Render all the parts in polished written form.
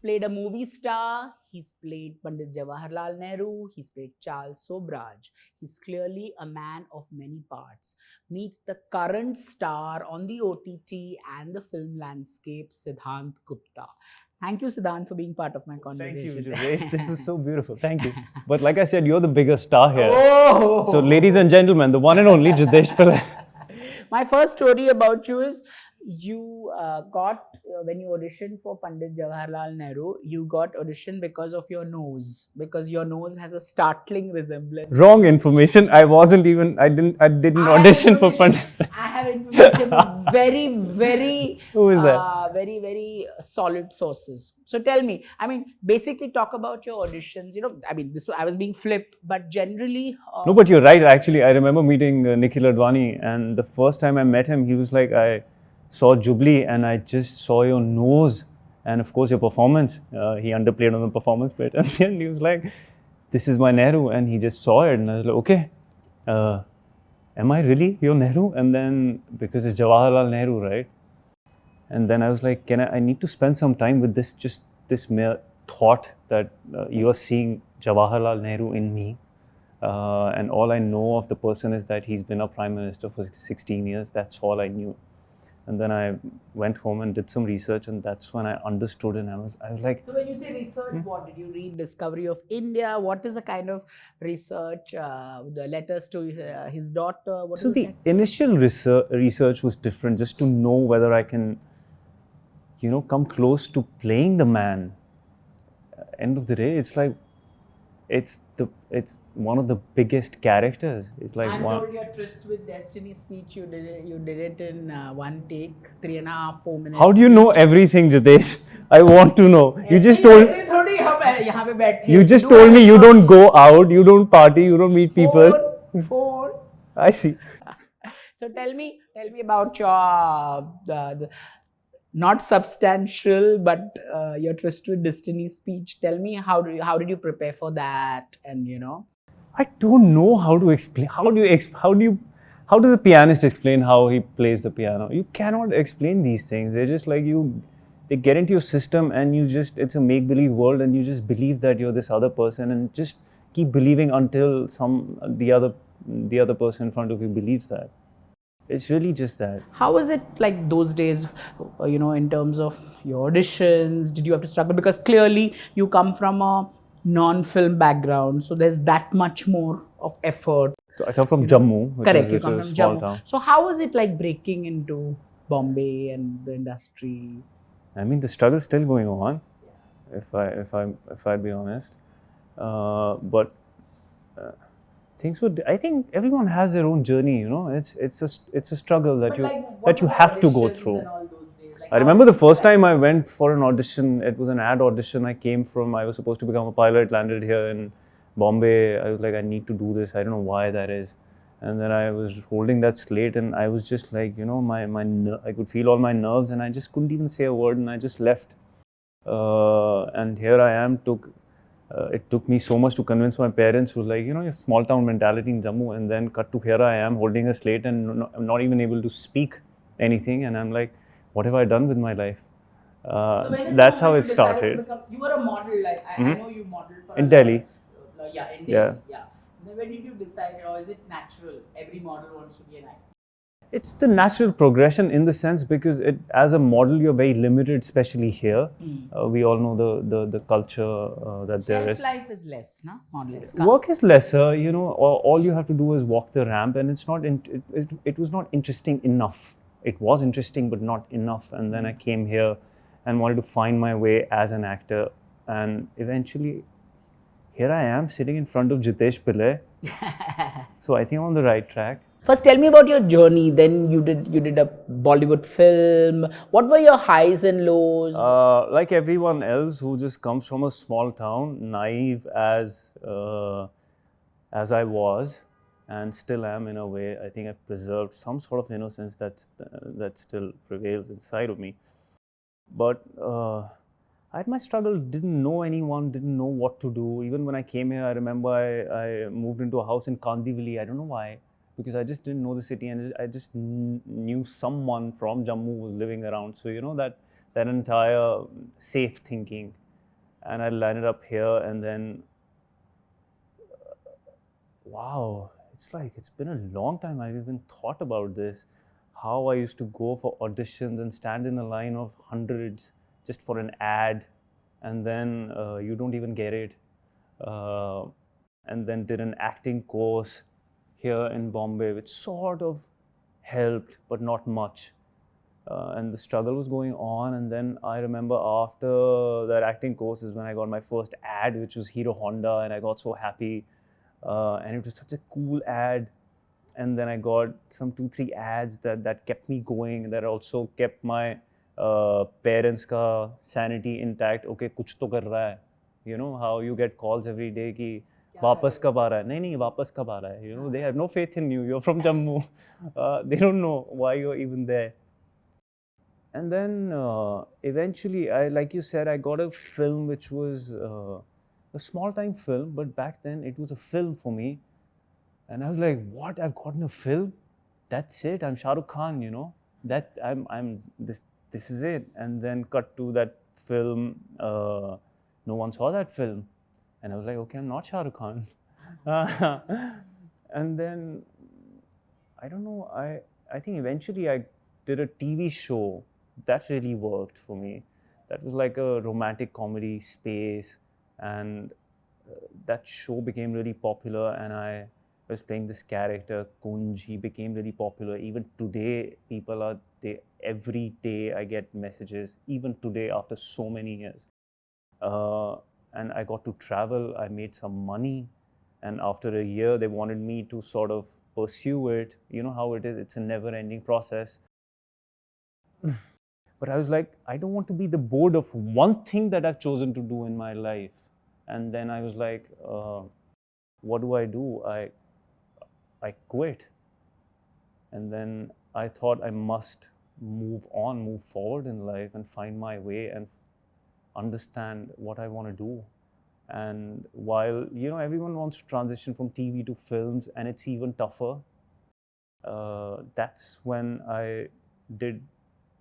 played a movie star. He's played Pandit Jawaharlal Nehru. He's played Charles Sobhraj. He's clearly a man of many parts. Meet the current star on the OTT and the film landscape, Sidhant Gupta. Thank you, Siddhant, for being part of my conversation. Thank you, Jitesh. This was so beautiful. Thank you. But like I said, you're the biggest star here. Oh! So ladies and gentlemen, the one and only Jitesh Pillai. My first story about you is you when you auditioned for Pandit Jawaharlal Nehru, you got auditioned because of your nose, because your nose has a startling resemblance. Wrong information. I didn't audition for Pandit. I have information from very Who is that? Very solid sources. So tell me, I mean, basically talk about your auditions. You know, I mean, I was being flipped, but generally. No, but you're right. Actually, I remember meeting Nikhil Advani, and the first time I met him, he was like, I saw Jubilee and I just saw your nose and of course your performance. He underplayed on the performance bit, and then he was like, this is my Nehru, and he just saw it, and I was like, okay, am I really your Nehru? And then, because it's Jawaharlal Nehru, right? And then I was like, I need to spend some time with this mere thought that you are seeing Jawaharlal Nehru in me. And all I know of the person is that he's been a prime minister for 16 years. That's all I knew. And then I went home and did some research, and that's when I understood, and I was like... So when you say research, what did you read? Discovery of India? What is the kind of research? The letters to his daughter? So the initial research was different, just to know whether I can, come close to playing the man. End of the day, it's like, it's one of the biggest characters. It's like I told your Tryst with Destiny speech. You did it in one take, 3.5, 4 minutes. How do you know everything, Jitesh? I want to know. You just told me you don't go out, you don't party, you don't meet people. Phone. I see. So tell me about your not substantial, but your Tryst with Destiny speech. Tell me how did you prepare for that, and I don't know how to explain. How does a pianist explain how he plays the piano? You cannot explain these things. They're just like they get into your system, and it's a make-believe world, and you just believe that you're this other person, and just keep believing until the other person in front of you believes that. It's really just that. How was it like those days, in terms of your auditions? Did you have to struggle? Because clearly you come from a non-film background, so there's that much more of effort. So I come from Jammu, which is a small town. So how was it like breaking into Bombay and the industry? I mean, the struggle's still going on, if I be honest. But I think everyone has their own journey, It's a struggle that you have to go through. I remember the first time I went for an audition. It was an ad audition. I was supposed to become a pilot, landed here in Bombay. I was like, I need to do this. I don't know why that is. And then I was holding that slate, and I was just like, I could feel all my nerves, and I just couldn't even say a word, and I just left. And here I am. It took me so much to convince my parents, who like, your small town mentality in Jammu, and then cut to here I am holding a slate and I'm not even able to speak anything, and I'm like, what have I done with my life? So that's how it started. You were a model, like I know you modeled for in Delhi. In Delhi. Yeah. Then when did you decide, or is it natural? Every model wants to be an actor. It's the natural progression in the sense, because as a model you're very limited, especially here. We all know the culture that there is. Self-life is less, no? Models. Work is lesser, all you have to do is walk the ramp, and it was not interesting enough. It was interesting, but not enough. And then I came here and wanted to find my way as an actor, and eventually here I am sitting in front of Jitesh Pillai. So I think I'm on the right track. First, tell me about your journey. Then you did a Bollywood film. What were your highs and lows? Like everyone else who just comes from a small town, naive as I was, and still am in a way. I think I've preserved some sort of innocence that still prevails inside of me. But I had my struggle. Didn't know anyone. Didn't know what to do. Even when I came here, I remember I moved into a house in Kandivali. I don't know why. Because I just didn't know the city, and I just knew someone from Jammu was living around. So that entire safe thinking and I landed up here, and then wow, it's been a long time I've even thought about this. How I used to go for auditions and stand in a line of hundreds just for an ad, and then you don't even get it. Uh, and then did an acting course here in Bombay, which sort of helped, but not much. And the struggle was going on. And then I remember after that acting course is when I got my first ad, which was Hero Honda, and I got so happy. And it was such a cool ad. And then I got some 2-3 ads that kept me going, that also kept my parents' ka sanity intact. Okay, kuch to kar raha hai. You know how you get calls every day ki वापस कब आ रहा है? नहीं नहीं वापस कब आ रहा है? You know, they have no faith in you. You're from Jammu. They don't know why you're even there. And then eventually, like you said, I got a film which was a small time film, but back then it was a film for me. And I was like, what? I've gotten a film? That's it. I'm Shah Rukh Khan, you know. That I'm this is it. And then cut to that film. No one saw that film. And I was like, okay, I'm not Shah Rukh Khan. And then, I don't know, I think eventually I did a TV show. That really worked for me. That was like a romantic comedy space. And that show became really popular, and I was playing this character, Kunj. He became really popular. Even today, every day I get messages, even today after so many years. And I got to travel, I made some money, and after a year they wanted me to sort of pursue it. You know how it is, it's a never-ending process. But I was like, I don't want to be the bored of one thing that I've chosen to do in my life. And then I was like, what do? I quit. And then I thought I must move on, move forward in life and find my way and understand what I want to do. And while, you know, everyone wants to transition from TV to films, and it's even tougher, that's when I did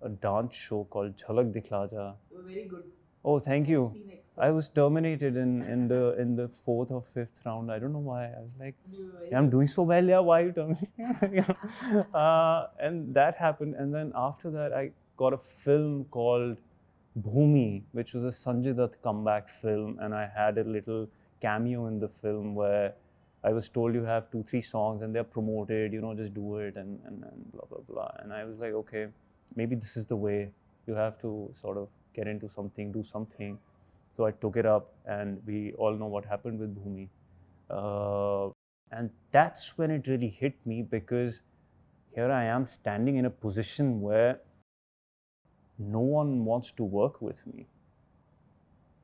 a dance show called Jhalak Dikhla Ja. You were very good. Oh, thank you. I was terminated in the 4th or 5th round. I don't know why. I was like, yeah, I'm doing so well. Yeah, why are you terminating? And that happened. And then after that, I got a film called Bhumi, which was a Sanjay Dutt comeback film, and I had a little cameo in the film where I was told you have 2-3 songs and they're promoted, you know, just do it and blah blah blah. And I was like, okay, maybe this is the way. You have to sort of get into something, do something. So I took it up, and we all know what happened with Bhumi. And that's when it really hit me, because here I am standing in a position where no one wants to work with me.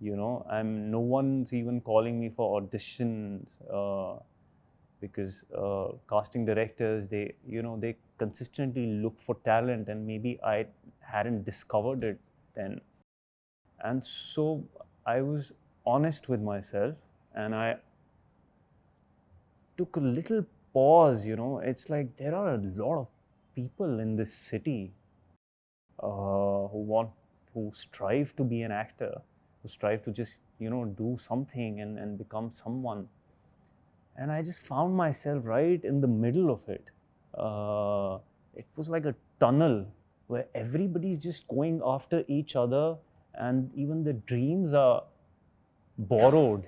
You know, no one's even calling me for auditions because casting directors, they consistently look for talent, and maybe I hadn't discovered it then. And so I was honest with myself, and I took a little pause. You know, it's like there are a lot of people in this city who strive to be an actor, who strive to just, you know, do something and become someone. And I just found myself right in the middle of it. It was like a tunnel where everybody's just going after each other, and even the dreams are borrowed.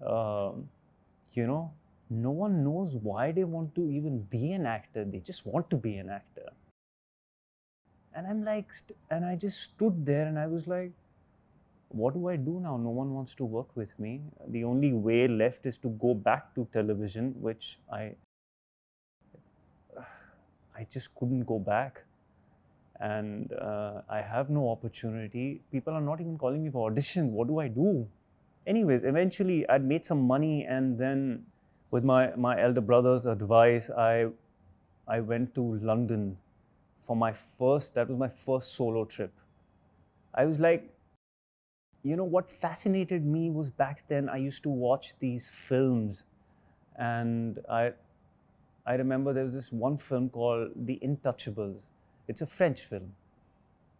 You know, no one knows why they want to even be an actor. They just want to be an actor. And I'm like, and I just stood there and I was like, what do I do now? No one wants to work with me. The only way left is to go back to television, which I just couldn't go back. And I have no opportunity. People are not even calling me for auditions. What do I do? Anyways, eventually I'd made some money, and then with my elder brother's advice, I went to London for that was my first solo trip. I was like, you know, what fascinated me was back then I used to watch these films, and I remember there was this one film called The Intouchables. It's a French film.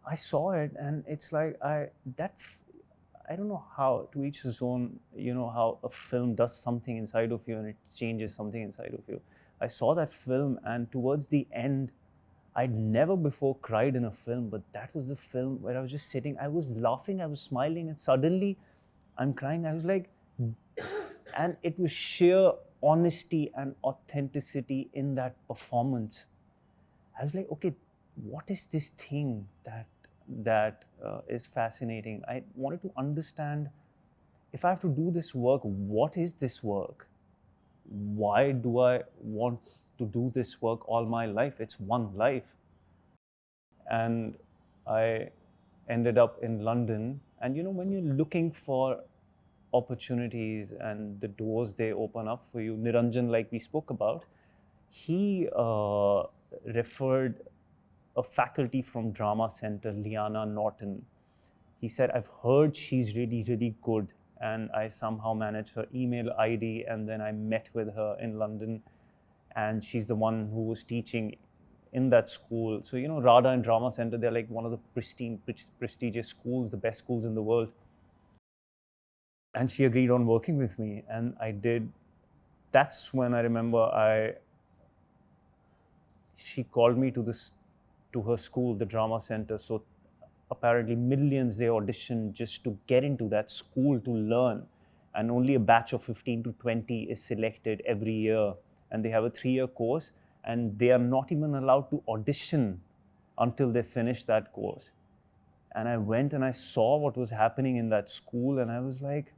I saw it, and it's like I don't know how, to each his own, how a film does something inside of you and it changes something inside of you. I saw that film, and towards the end, I'd never before cried in a film, but that was the film where I was just sitting, I was laughing, I was smiling, and suddenly I'm crying. I was like, and it was sheer honesty and authenticity in that performance. I was like, okay, what is this thing that is fascinating? I wanted to understand, if I have to do this work, what is this work? Why do I want to do this work all my life? It's one life. And I ended up in London. And when you're looking for opportunities and the doors they open up for you, Niranjan, like we spoke about, he referred a faculty from Drama Center, Liana Norton. He said, I've heard she's really, really good. And I somehow managed her email ID, and then I met with her in London. And she's the one who was teaching in that school. So, RADA and Drama Center, they're like one of the prestigious schools, the best schools in the world. And she agreed on working with me, and I did. That's when I remember she called me to her school, the Drama Center. So apparently millions, they audition just to get into that school to learn. And only a batch of 15 to 20 is selected every year. And they have a 3-year course, and they are not even allowed to audition until they finish that course. And I went and I saw what was happening in that school, and I was like,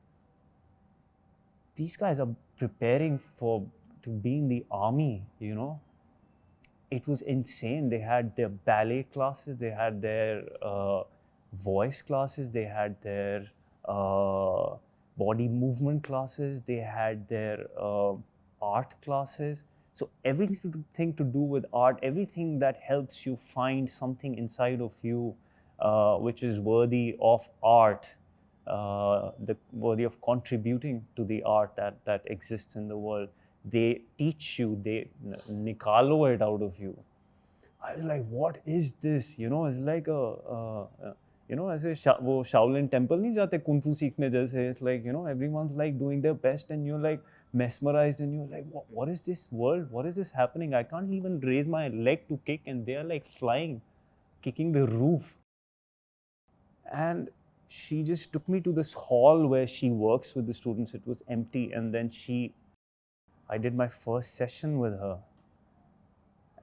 these guys are preparing to be in the army, It was insane. They had their ballet classes, they had their voice classes, they had their body movement classes, they had their art classes. So everything to do with art, everything that helps you find something inside of you which is worthy of art, worthy of contributing to the art that exists in the world. They teach you, they nikalo it out of you. I was like, what is this? It's like ऐसे वो Shaolin temple नहीं जाते kung fu सीखने जैसे. It's like, everyone's like doing their best, and you're like mesmerized, and you're like, what is this world? What is this happening? I can't even raise my leg to kick, and they're like flying, kicking the roof. And she just took me to this hall where she works with the students. It was empty, and then I did my first session with her.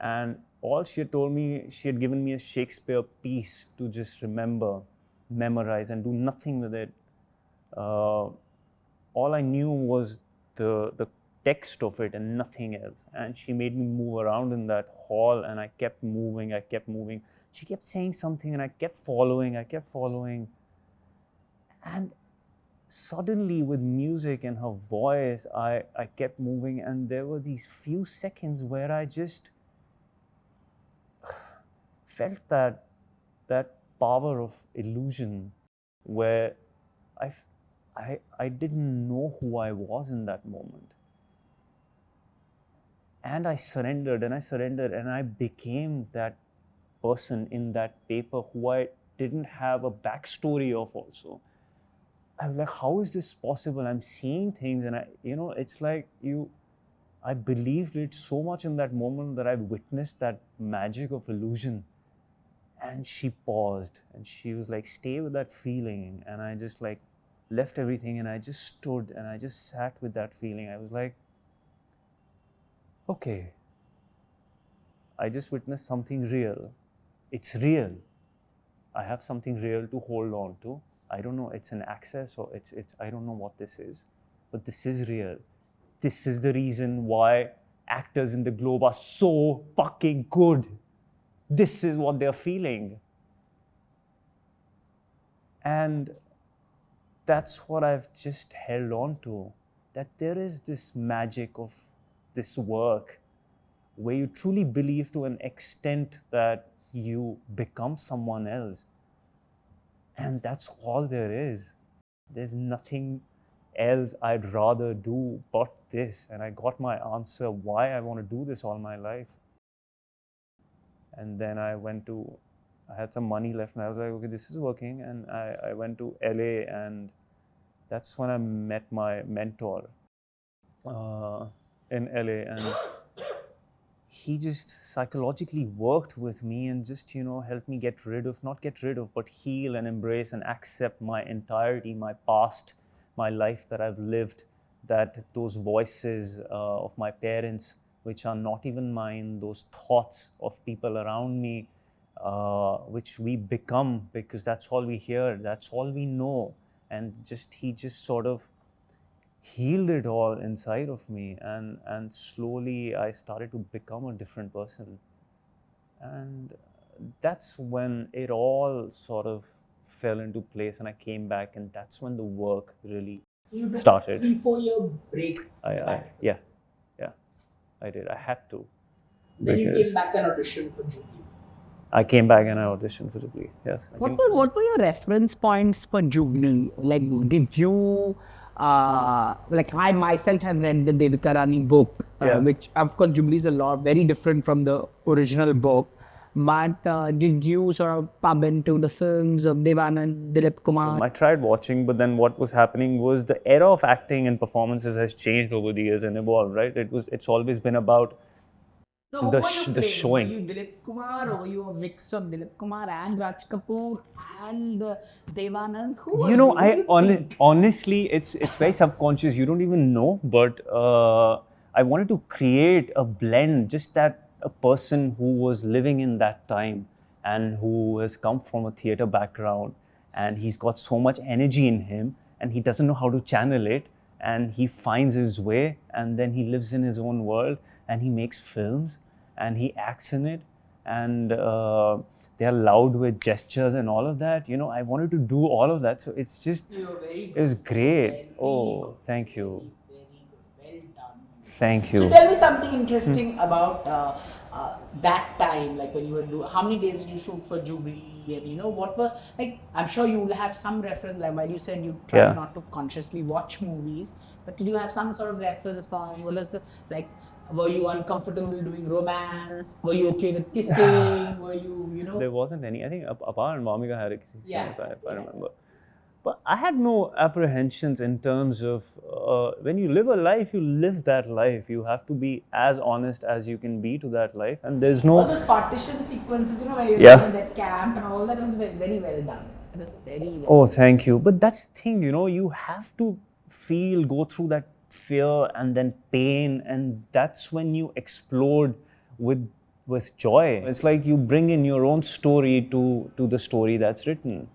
And all she had told me, she had given me a Shakespeare piece to just memorize, and do nothing with it. All I knew was the text of it and nothing else. And she made me move around in that hall, and I kept moving. She kept saying something, and I kept following. And suddenly, with music and her voice, I kept moving, and there were these few seconds where I just felt that power of illusion, where I didn't know who I was in that moment. And I surrendered, and I became that person in that paper who I didn't have a backstory of also. I was like, how is this possible? I'm seeing things, and it's like I believed it so much in that moment that I witnessed that magic of illusion. And she paused, and she was like, stay with that feeling. And I just like left everything, and I just stood, and I just sat with that feeling. I was like, okay, I just witnessed something real. It's real. I have something real to hold on to. I don't know, it's an access, or it's I don't know what this is, but this is real. This is the reason why actors in the globe are so fucking good. This is what they're feeling. And that's what I've just held on to, that there is this magic of this work where you truly believe to an extent that you become someone else. And that's all there is. There's nothing else I'd rather do but this. And I got my answer why I want to do this all my life. And then I went to I had some money left, and I was like, okay, this is working. And I went to LA, and that's when I met my mentor in LA, and he just psychologically worked with me and just, helped me not get rid of, but heal and embrace and accept my entirety, my past, my life that I've lived, that those voices of my parents, which are not even mine, those thoughts of people around me, which we become because that's all we hear, that's all we know. And he just sort of healed it all inside of me, and slowly I started to become a different person. And that's when it all sort of fell into place, and I came back, and that's when the work really So you took started. 3-4 year break. Yeah, I did. I had to. Then you came back and auditioned for Jubilee. I came back and I auditioned for Jubilee. Yes. What were your reference points for Jubilee? Like, did you, like, I myself have read the Devika Rani book, which, of course, Jubilee is very different from the original book. But did you sort of pub into the films of Devanand, Dilip Kumar? I tried watching, but then what was happening was the era of acting and performances has changed over the years and evolved, right? It's always been about So the showing. Were you Dilip Kumar, or were you a mix of Dilip Kumar and Raj Kapoor and Devanand? Honestly, it's very subconscious. You don't even know, but I wanted to create a blend, just that a person who was living in that time and who has come from a theatre background, and he's got so much energy in him, and he doesn't know how to channel it, and he finds his way, and then he lives in his own world, and he makes films, and he acts in it, and they are loud with gestures and all of that. I wanted to do all of that, so it's just, it was great. Thank you. Very good. Well done. Thank you. So tell me something interesting about that time, like when you were how many days did you shoot for Jubilee, and what were, like, I'm sure you will have some reference, like while you said you try not to consciously watch movies, but did you have some sort of reference point? What was were you uncomfortable doing romance? Were you okay with kissing? Were you, There wasn't any. I think Apar and Mamika had a kissing scene, if I remember. But I had no apprehensions in terms of when you live a life, you live that life. You have to be as honest as you can be to that life, and there's no. All those partition sequences, when you're in that camp and all that, was very, very well done. It was very well. Oh, thank you. But that's the thing, you have to go through that fear and then pain, and that's when you explode with joy. It's like you bring in your own story to the story that's written.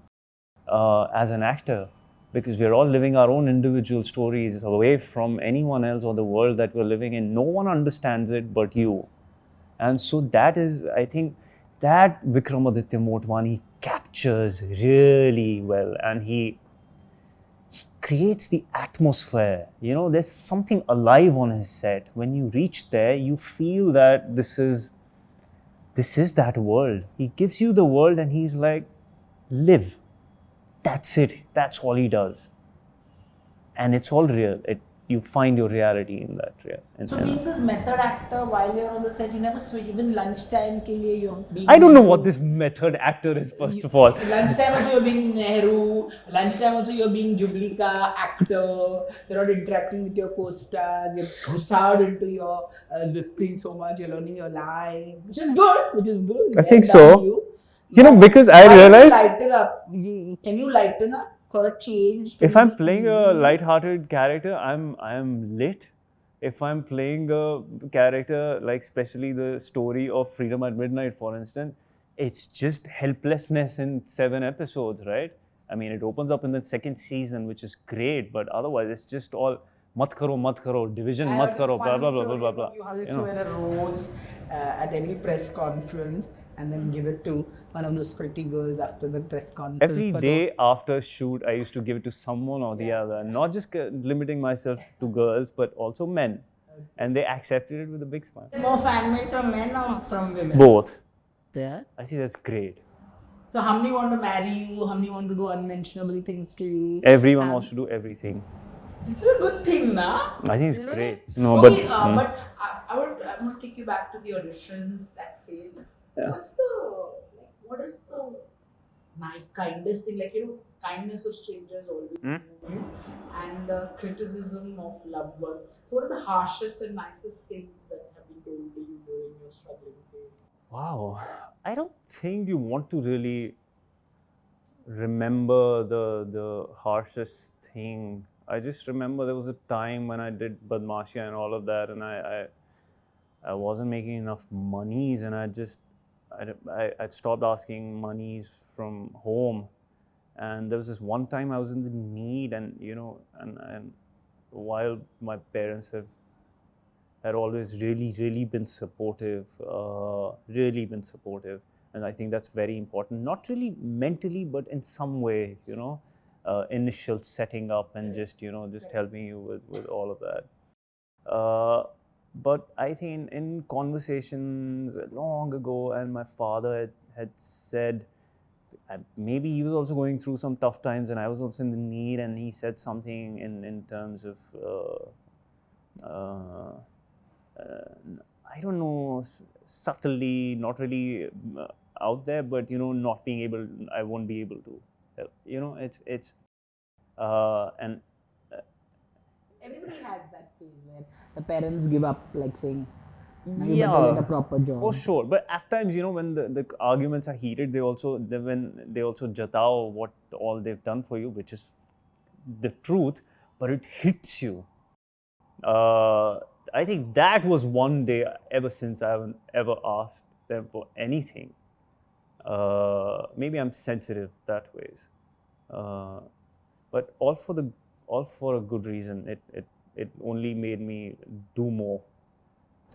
As an actor, because we're all living our own individual stories away from anyone else or the world that we're living in. No one understands it but you. And so that is, I think, that Vikramaditya Motwane captures really well, and he creates the atmosphere. There's something alive on his set. When you reach there, you feel that this is that world. He gives you the world, and he's like, live. That's it. That's all he does. And it's all real. You find your reality in that. So being this method actor, while you're on the set, you never switch. Even lunchtime, you're being... I don't know what this method actor is, first of all. Lunchtime also you're being Nehru. Lunchtime also you're being Jubilee ka actor. You're not interacting with your co-stars. You're crusade into your this thing so much. You're learning your lines, which is good. I think so. Because I realized... Can you lighten up for a change? If I'm playing a light-hearted character, I'm lit. If I'm playing a character, like especially the story of Freedom at Midnight, for instance, it's just helplessness in 7 episodes, right? I mean, it opens up in the 2nd season, which is great, but otherwise it's just all mat karo, division mat karo, blah, blah, blah, blah, blah, blah. You have to wear a rose at every press conference and then give it to one of those pretty girls after the press conference. Every day after shoot, I used to give it to someone or the other, not just limiting myself to girls, but also men. And they accepted it with a big smile. More fan mail from men or from women? Both. Yeah. I think that's great. So how many want to marry you? How many want to do unmentionable things to you? Everyone wants to do everything. This is a good thing, nah? I think it's great. But I want to take you back to the auditions, that phase. Yeah. What is the kindest thing, like, kindness of strangers always move you, and criticism of loved ones. So, what are the harshest and nicest things that have been told to you during your struggling phase? Wow, I don't think you want to really remember the harshest thing. I just remember there was a time when I did Badmashia and all of that, and I wasn't making enough monies, and I'd stopped asking monies from home. And there was this one time I was in the need, and and while my parents had always really been supportive, and I think that's very important. Not really mentally, but in some way, initial setting up and just helping you with all of that. But I think in conversations long ago, and my father had said, maybe he was also going through some tough times, and I was also in the need, and he said something in terms of I don't know, subtly, not really out there, but not being able, I won't be able to help. It's and Everybody has that phase where The parents give up, like saying, "Now you yeah, better get a proper job." oh sure. But at times, when the arguments are heated, they also jatao what all they've done for you, which is the truth, but it hits you. I think that was one day ever since I haven't ever asked them for anything. Maybe I'm sensitive that ways, but all for a good reason. It only made me do more.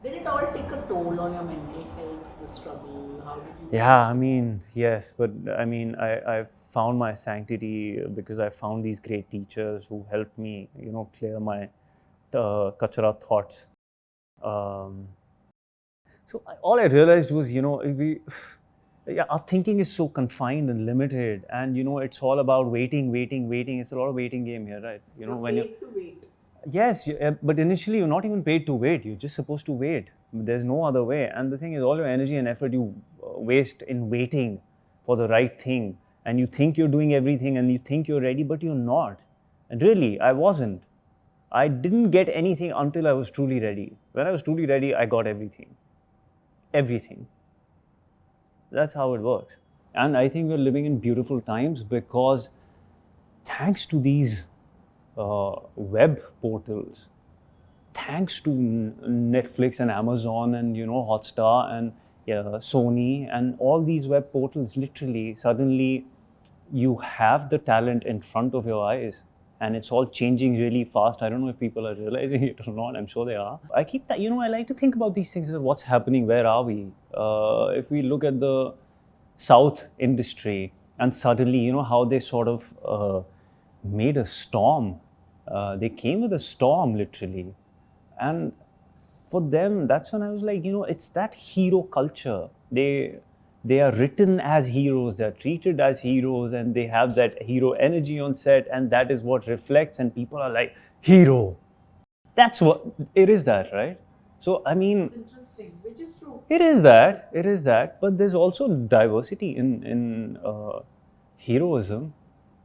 did it all take a toll on your mental health, the struggle? How did you? Yeah, I mean, yes, but I mean, I found my sanctity because I found these great teachers who helped me, clear my kachara thoughts. So all I realized was, our thinking is so confined and limited, and it's all about waiting. It's a lot of waiting game here, right? You're when paid to wait. Yes, but initially you're not even paid to wait. You're just supposed to wait. There's no other way. And the thing is, all your energy and effort you waste in waiting for the right thing. And you think you're doing everything, and you think you're ready, but you're not. And really, I wasn't. I didn't get anything until I was truly ready. When I was truly ready, I got everything. Everything. That's how it works. And I think we're living in beautiful times because thanks to these web portals, thanks to Netflix and Amazon and Hotstar and Sony and all these web portals, literally suddenly you have the talent in front of your eyes, and it's all changing really fast. I don't know if people are realizing it or not. I'm sure they are. I keep that, I like to think about these things, what's happening, where are we? If we look at the South industry, and suddenly, how they sort of made a storm. They came with a storm, literally. And for them, that's when I was like, it's that hero culture. They are written as heroes, they're treated as heroes, and they have that hero energy on set, and that is what reflects, and people are like, hero. That's what, it is that, right? So, I mean, It's interesting, which is true. It is that, but there's also diversity in heroism.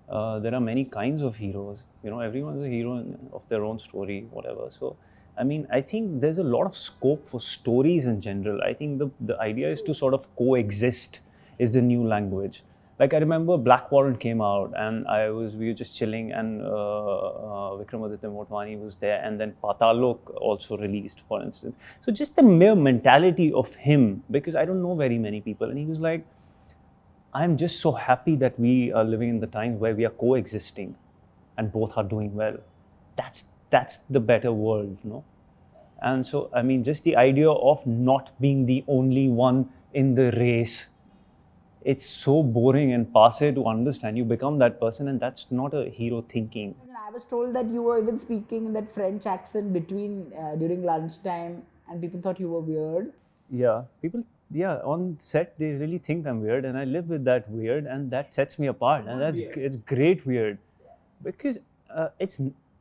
There are many kinds of heroes. Everyone's a hero of their own story, whatever. So, I mean, I think there's a lot of scope for stories in general. I think the idea is to sort of coexist is the new language. Like I remember Black Warrant came out, and we were just chilling, and Vikramaditya Motwane was there, and then Patalok also released, for instance. So just the mere mentality of him, because I don't know very many people, and he was like, I'm just so happy that we are living in the times where we are coexisting and both are doing well. That's the better world, And so, I mean, just the idea of not being the only one in the race, it's so boring and passe to understand. You become that person, and that's not a hero thinking. I was told that you were even speaking in that French accent during lunchtime, and people thought you were weird. Yeah, people, on set, they really think I'm weird, and I live with that weird, and that sets me apart. And it's great weird. Because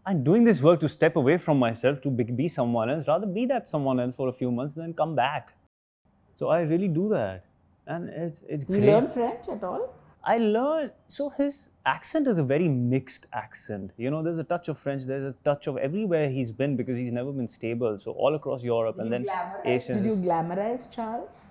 I'm doing this work to step away from myself, to be someone else, rather be that someone else for a few months and then come back. So I really do that. And it's You great. learn French at all? I learned, so his accent is a very mixed accent. You know, there's a touch of French, there's a touch of everywhere he's been because he's never been stable. So all across Europe and then Asian. Did you glamorize Charles?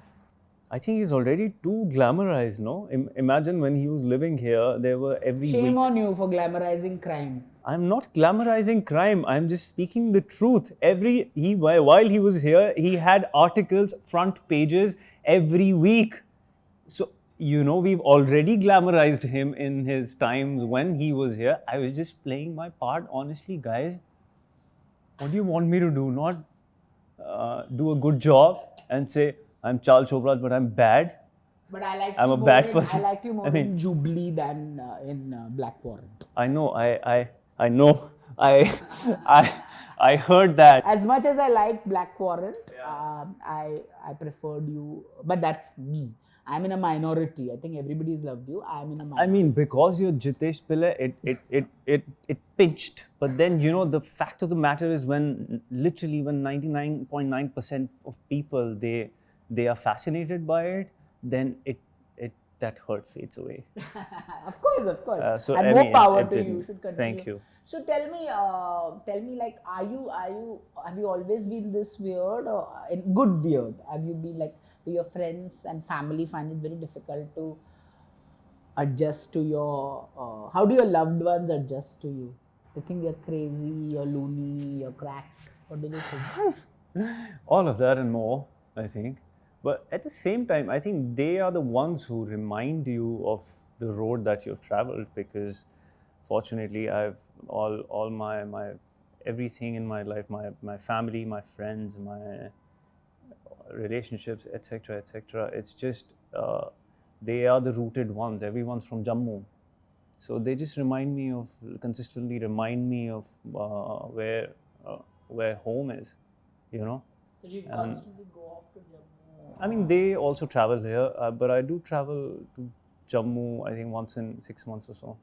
I think he's already too glamorized, no? Imagine when he was living here, there were every Shame week. on you for glamorizing crime. I'm not glamorizing crime. I'm just speaking the truth. While he was here, he had articles, front pages every week. So, you know, we've already glamorized him in his times when he was here. I was just playing my part. Honestly, guys, what do you want me to do? Not do a good job and say, I'm Charles Sobhraj, but I'm bad. But I like I'm you a more bad in, person. I liked you more I mean- in Jubilee than in Black Warrant. I know. I know. I heard that. As much as I like Black Warrant, I preferred you. But that's me. I'm in a minority. I think everybody's loved you. I'm in a minority. I mean, because you're Jitesh Pillai, it pinched. But then, you know, the fact of the matter is when 99.9% of people, they are fascinated by it, then that hurt fades away. Of course. So, And I more mean, power it to you. didn't. You should continue. Thank you. So tell me, like, have you always been this weird, or in good weird? Have you been like, do your friends and family find it very difficult to adjust to your? How do your loved ones adjust to you? They think you're crazy, you're loony, you're cracked. What do they think? All of that and more, I think. But at the same time, I think they are the ones who remind you of the road that you've traveled, because fortunately, I've all my everything in my life, my family, my friends, my relationships, etc. It's just they are the rooted ones. Everyone's from Jammu, so they just consistently remind me of where home is, you know. Did you constantly go off to Jammu? I mean, they also travel here, but I do travel to Jammu, I think once in 6 months or so.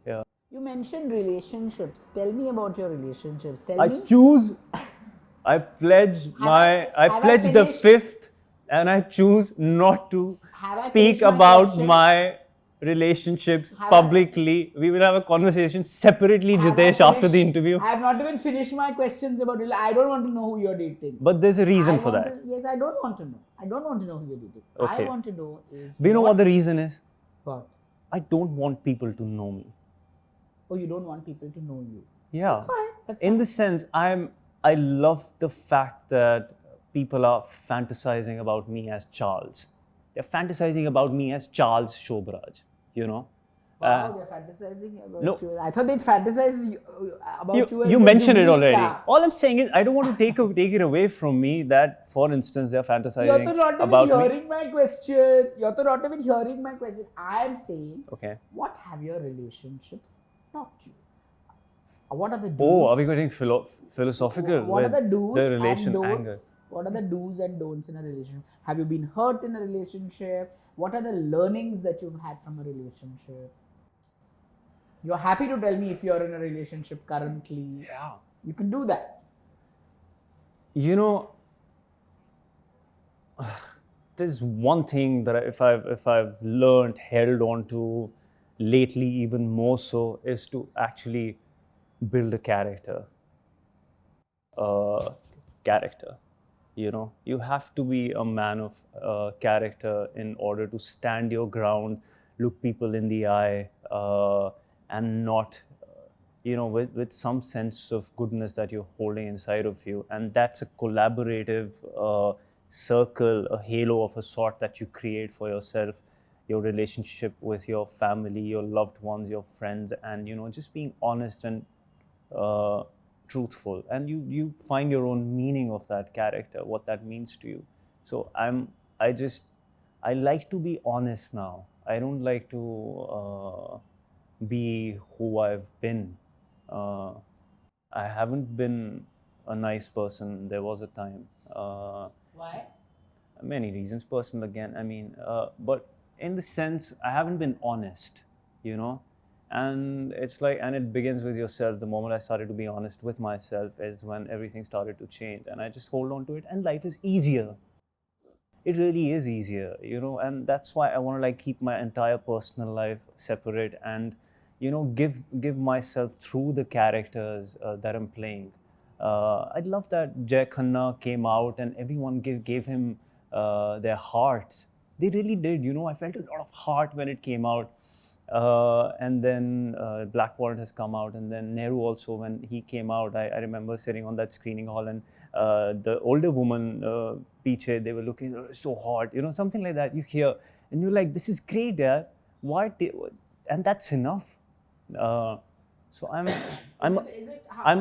Yeah. You mentioned relationships. Tell me about your relationships. Tell I me. pledge the finished? fifth, and I choose not to Have I speak finished my about question? my relationships Have I- publicly. We will have a conversation separately, Jitesh, after the interview. I have not even finished my questions about I don't want to know who you're dating. But there's a reason I for want that. to- yes, I don't want to know. I don't want to know who you're dating. Okay. I want to know is. Do you know what the reason is? What? I don't want people to know me. Oh, you don't want people to know you. Yeah. That's fine. That's In fine. the sense, I love the fact that people are fantasizing about me as Charles. They're fantasizing about me as Charles Sobhraj, you know. Wow, they're fantasizing about no. you. I thought they'd fantasize about you. As You the mentioned it Jubilee already. star. All I'm saying is I don't want to take it away from me that, for instance, they're fantasizing You're not even about me. hearing my question. You're not even hearing my question. I am saying, Okay. what have your relationships taught you? What are the do's? Oh, are we getting philosophical? What are with the do's the relation and don'ts? angle? What are the do's and don'ts in a relationship? Have you been hurt in a relationship? What are the learnings that you've had from a relationship? You're happy to tell me if you're in a relationship currently. Yeah. You can do that. You know, there's one thing that if I've learned, held on to lately even more so, is to actually build a character. You know, you have to be a man of character in order to stand your ground, look people in the eye, and not, you know, with some sense of goodness that you're holding inside of you. And that's a collaborative circle, a halo of a sort that you create for yourself, your relationship with your family, your loved ones, your friends, and, you know, just being honest and truthful. And you find your own meaning of that character, what that means to you. So I like to be honest now. I don't like to be who I've been. I haven't been a nice person. There was a time. Why? Many reasons, personal again. I mean, but in the sense, I haven't been honest, you know. And it's like, and it begins with yourself. The moment I started to be honest with myself is when everything started to change. And I just hold on to it, and life is easier. it really is easier, you know, and that's why I want to like keep my entire personal life separate and, you know, give myself through the characters that I'm playing. I love that Jay Khanna came out and everyone gave him their hearts. They really did, you know. I felt a lot of heart when it came out. And then Black Warrant has come out, and then Nehru also, when he came out, I remember sitting on that screening hall, and the older woman, Piche, they were looking so hot, you know, something like that. You hear, and you're like, this is great, yeah. And that's enough. So I'm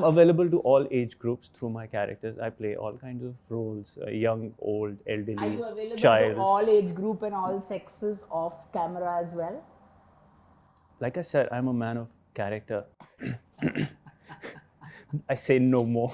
available to all age groups through my characters. I play all kinds of roles, young, old, Are elderly, you available child. to all age group and all sexes off camera as well? Like I said, I'm a man of character. I say no more.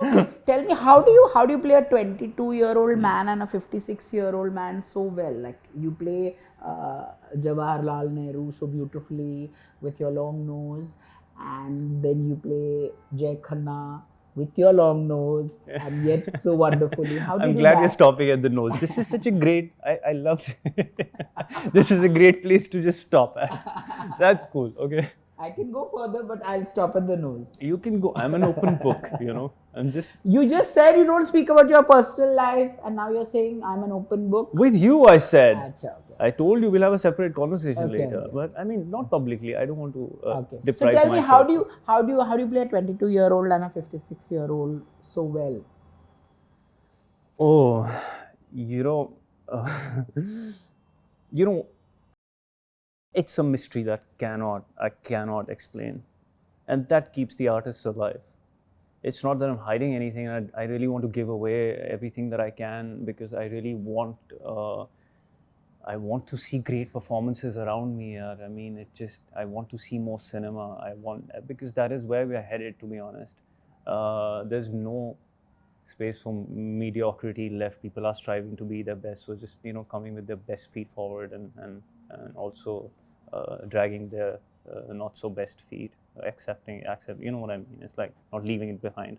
Okay, tell me, how do you play a 22-year-old man and a 56-year-old man so well? Like, you play Jawaharlal Nehru so beautifully with your long nose, and then you play Jay Khanna with your long nose, and yet so wonderfully. How do I'm you do glad that? you're stopping at the nose. This is such a great, I love this is a great place to just stop at. That's cool, okay? I can go further, but I'll stop at the nose. You can go. I'm an open book, you know. You just said you don't speak about your personal life, and now you're saying I'm an open book. With you, I said. Achha, okay. I told you we'll have a separate conversation Okay, later. okay. But I mean, not publicly. I don't want to Okay. So deprive tell me, myself. how do you play a 22-year-old and a 56-year-old so well? Oh, you know, you know, it's a mystery that I cannot explain, and that keeps the artist alive. It's not that I'm hiding anything. I really want to give away everything that I can because I really want. I want to see great performances around me. I mean, I want to see more cinema. Because that is where we are headed, to be honest. There's no space for mediocrity left. People are striving to be their best. So just, you know, coming with their best feet forward and also dragging their not so best feet, accept, you know what I mean? It's like not leaving it behind.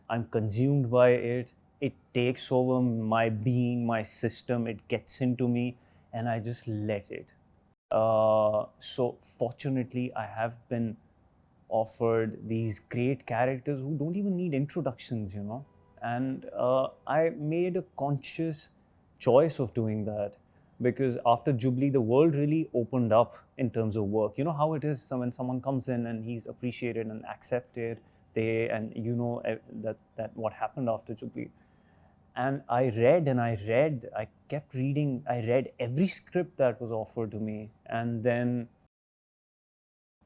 I'm consumed by it. It takes over my being, my system. It gets into me. And I just let it. So fortunately, I have been offered these great characters who don't even need introductions, you know. And I made a conscious choice of doing that because after Jubilee, the world really opened up in terms of work. You know how it is when someone comes in and he's appreciated and accepted, and you know that what happened after Jubilee. And I kept reading, I read every script that was offered to me. And then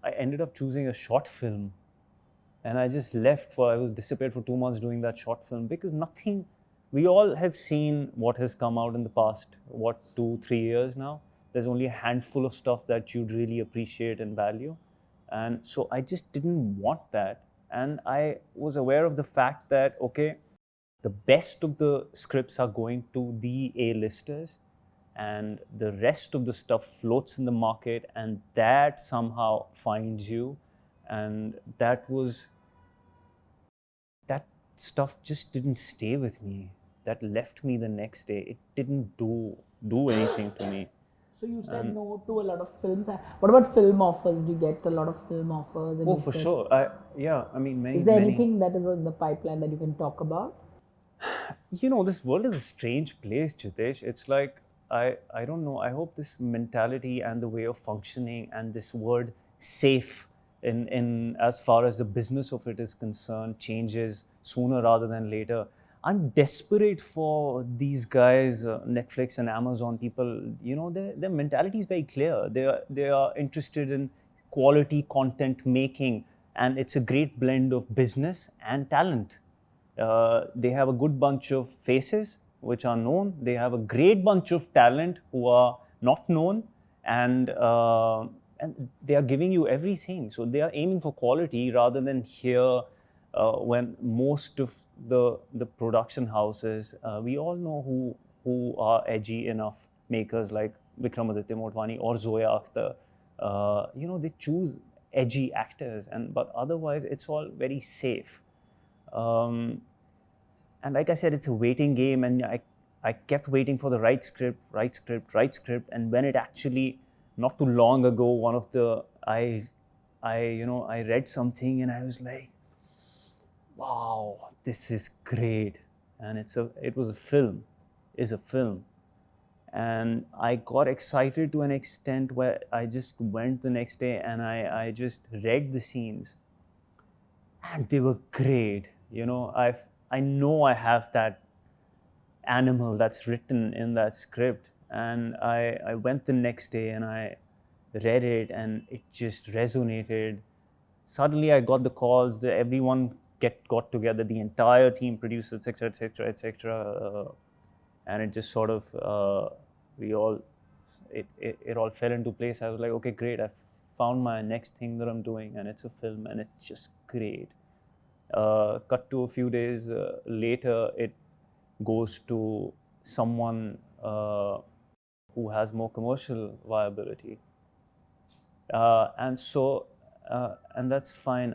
I ended up choosing a short film. And I just I was disappeared for 2 months doing that short film because we all have seen what has come out in the past, 2-3 years now. There's only a handful of stuff that you'd really appreciate and value. And so I just didn't want that. And I was aware of the fact that, okay, the best of the scripts are going to the A-listers and the rest of the stuff floats in the market and that somehow finds you. And that stuff just didn't stay with me. That left me the next day. It didn't do anything to me. So you said no to a lot of films. What about film offers? Do you get a lot of film offers? Oh, for sure. I mean, many. Is there anything that is in the pipeline that you can talk about? You know, this world is a strange place, Jitesh. It's like, I don't know. I hope this mentality and the way of functioning and this word safe in as far as the business of it is concerned changes sooner rather than later. I'm desperate for these guys, Netflix and Amazon people. You know, their mentality is very clear. They are interested in quality content making, and it's a great blend of business and talent. They have a good bunch of faces which are known. They have a great bunch of talent who are not known, and they are giving you everything. So they are aiming for quality rather than here. When most of the production houses, we all know who are edgy enough makers like Vikramaditya Motwane or Zoya Akhtar. You know, they choose edgy actors, but otherwise it's all very safe. And like I said, it's a waiting game, and I kept waiting for the right script, and when it actually, not too long ago, one of the I read something and I was like, wow, this is great, and it was a film, is a film. And I got excited to an extent where I just went the next day and I just read the scenes, and they were great. I know I have that animal that's written in that script, and I went the next day and I read it, and it just resonated. Suddenly I got the calls, everyone got together, the entire team, producers, etc., etc., etc., and it just sort of it all fell into place. I was like, okay, great, I found my next thing that I'm doing, and it's a film, and it's just great. Cut to a few days later, it goes to someone who has more commercial viability, and that's fine.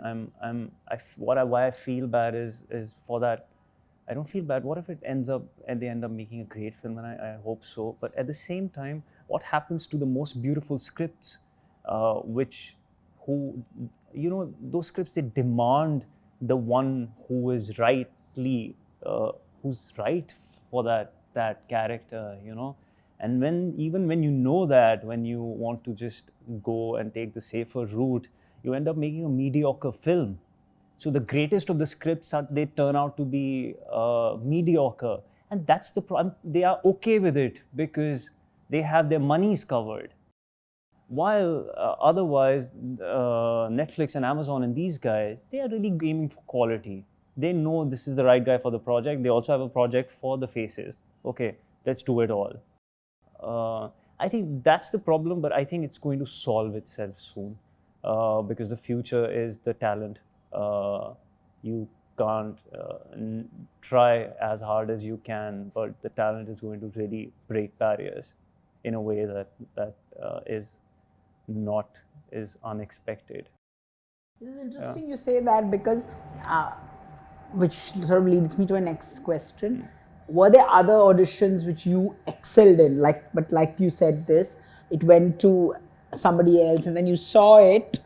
Why I feel bad is for that. I don't feel bad. What if they end up making a great film, and I hope so. But at the same time, what happens to the most beautiful scripts, those scripts, they demand the one who is who's right for that character, And even when you know that, when you want to just go and take the safer route, you end up making a mediocre film. So the greatest of the scripts, they turn out to be mediocre. And that's the problem. They are okay with it because they have their monies covered. While otherwise, Netflix and Amazon and these guys, they are really aiming for quality. They know this is the right guy for the project. They also have a project for the faces. Okay, let's do it all. I think that's the problem, but I think it's going to solve itself soon because the future is the talent. You can't try as hard as you can, but the talent is going to really break barriers in a way that is unexpected. This is interesting you say that because, which sort of leads me to a next question. Were there other auditions which you excelled in? But like you said this, it went to somebody else and then you saw it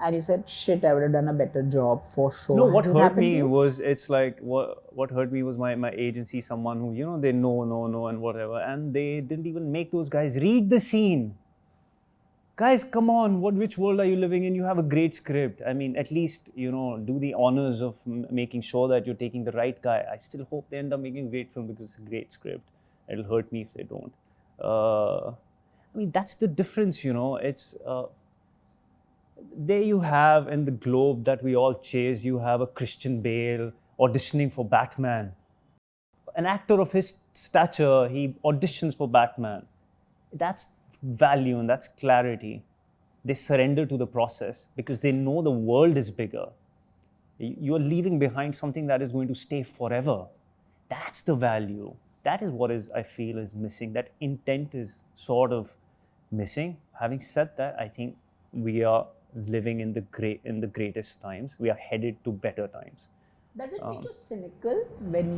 and you said, shit, I would have done a better job for sure. No, what hurt me was, it's like, what hurt me was my agency, someone who, they know and whatever, and they didn't even make those guys read the scene. Guys, come on, which world are you living in? You have a great script. I mean, at least, do the honors of making sure that you're taking the right guy. I still hope they end up making a great film because it's a great script. It'll hurt me if they don't. I mean, that's the difference, It's, there you have in the globe that we all chase, you have a Christian Bale auditioning for Batman. An actor of his stature, he auditions for Batman. That's value and that's clarity. They surrender to the process because they know the world is bigger. You're leaving behind something that is going to stay forever. That's the value. That is what I feel is missing. That intent is sort of missing. Having said that, I think we are living in the greatest times. We are headed to better times. Does it make you cynical when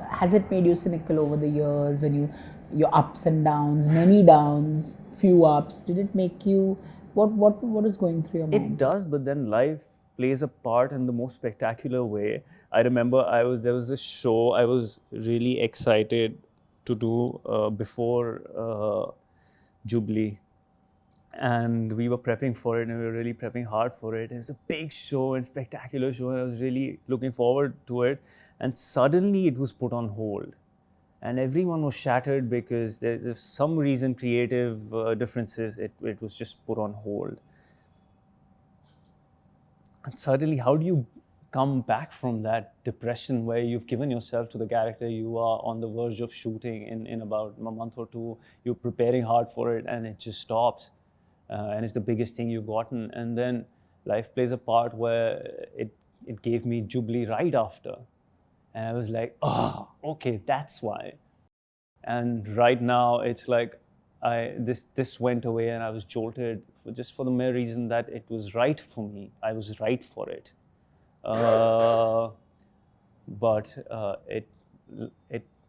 has it made you cynical over the years, when your ups and downs, many downs, few ups? Did it make you, what is going through your mind? It does, but then life plays a part in the most spectacular way. I remember there was this show I was really excited to do before Jubilee. And we were prepping for it, and we were really prepping hard for it. It was a big show and spectacular show, and I was really looking forward to it. And suddenly it was put on hold. And everyone was shattered because there's some reason, creative differences, it was just put on hold. And suddenly, how do you come back from that depression where you've given yourself to the character, you are on the verge of shooting in about a month or two, you're preparing hard for it, and it just stops. And it's the biggest thing you've gotten. And then life plays a part where it gave me Jubilee right after. And I was like, oh, okay, that's why. And right now, it's like this went away and I was jolted just for the mere reason that it was right for me. I was right for it. But it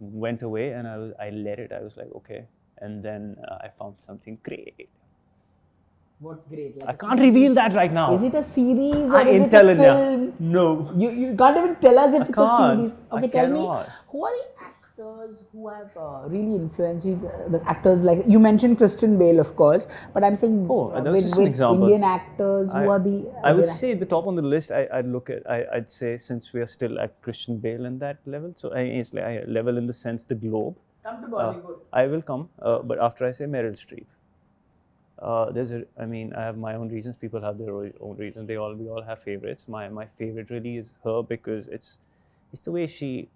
went away, and I let it. I was like, okay. And then I found something great. What great? Like I can't reveal that right now. Is it a series or I is ain't it a telling ya. film? No. You can't even tell us if it's a can't. series. I Okay, tell me, cannot. who are the actors who have really influenced you? The actors, like you mentioned Christian Bale, of course, but I'm saying That was just an with example. Indian actors, who are the I would Indian say the top on the list. I'd say, since we are still at Christian Bale in that level. So it's like a level in the sense the globe. Come to Bollywood. I will come, but after I say Meryl Streep. I have my own reasons. People have their own reasons. We all have favorites. My favorite really is her because it's the way she,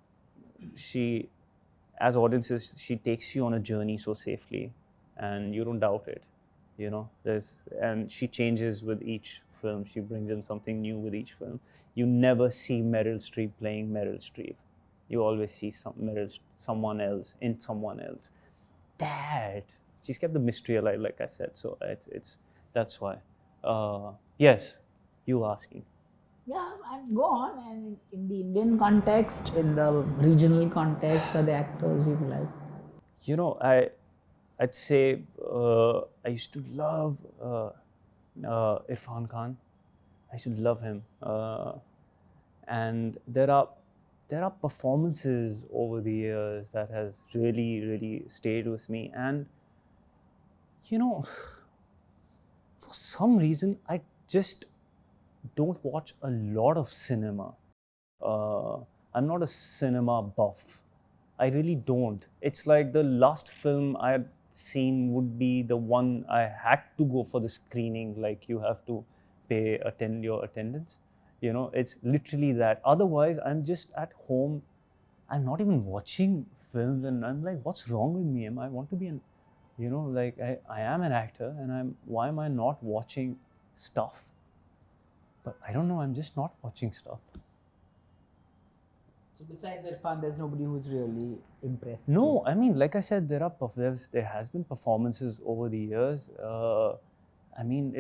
as audiences, she takes you on a journey so safely, and you don't doubt it. You know, and she changes with each film. She brings in something new with each film. You never see Meryl Streep playing Meryl Streep. You always see someone else in someone else. She's kept the mystery alive, like I said. So that's why. Yes, you asking. Yeah, and go on. And in the Indian context, in the regional context, are the actors you like? You know, I'd say I used to love Irfan Khan. I used to love him, and there are performances over the years that has really stayed with me. And you know, for some reason, I just don't watch a lot of cinema. I'm not a cinema buff. I really don't. It's like the last film I had seen would be the one I had to go for the screening, like you have to attend your attendance. You know, it's literally that. Otherwise, I'm just at home. I'm not even watching films, and I'm like, what's wrong with me? I want to be an, you know, like I am an actor, and why am I not watching stuff? But I don't know, I'm just not watching stuff. So besides Irfan, there's nobody who's really impressed. No, I mean, like I said, there has been performances over the years. I mean,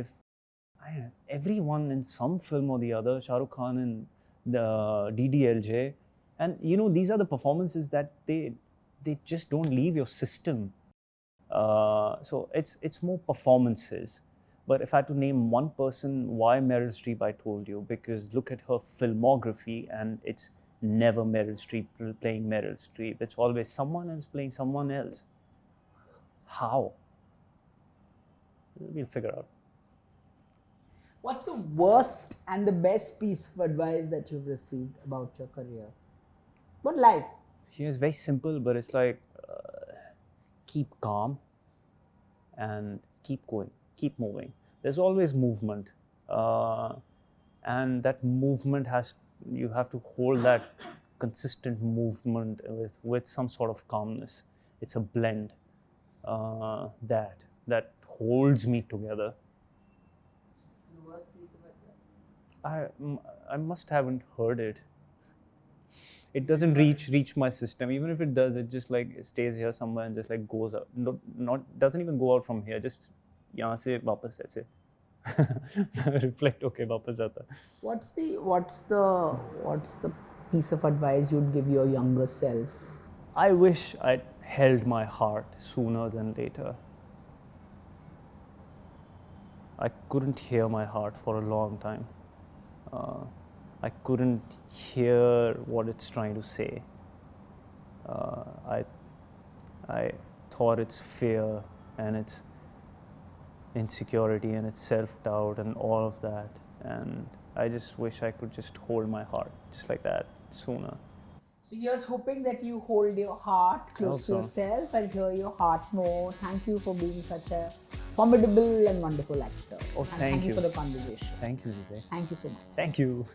everyone in some film or the other, Shah Rukh Khan in the DDLJ, and you know, these are the performances that they just don't leave your system. So it's more performances. But if I had to name one person, why Meryl Streep, I told you, because look at her filmography, and it's never Meryl Streep playing Meryl Streep. It's always someone else playing someone else. How? We'll figure out. What's the worst and the best piece of advice that you've received about your career? What life? It's very simple, but it's like keep calm and keep going, keep moving. There's always movement, and that movement you have to hold that consistent movement with some sort of calmness. It's a blend that holds me together. The worst piece of advice? I must haven't heard it. It doesn't reach my system. Even if it does, it just like stays here somewhere and just like goes out. Doesn't even go out from here. Just यहाँ से वापस ऐसे reflect. Okay, वापस जाता. What's the piece of advice you'd give your younger self? I wish I'd held my heart sooner than later. I couldn't hear my heart for a long time. I couldn't hear what it's trying to say. I thought it's fear and it's insecurity and it's self-doubt and all of that. And I just wish I could just hold my heart just like that sooner. So here's hoping that you hold your heart close to yourself and hear your heart more. Thank you for being such a formidable and wonderful actor. Oh, thank you for the conversation. Thank you, Jitesh. Thank you so much. Thank you.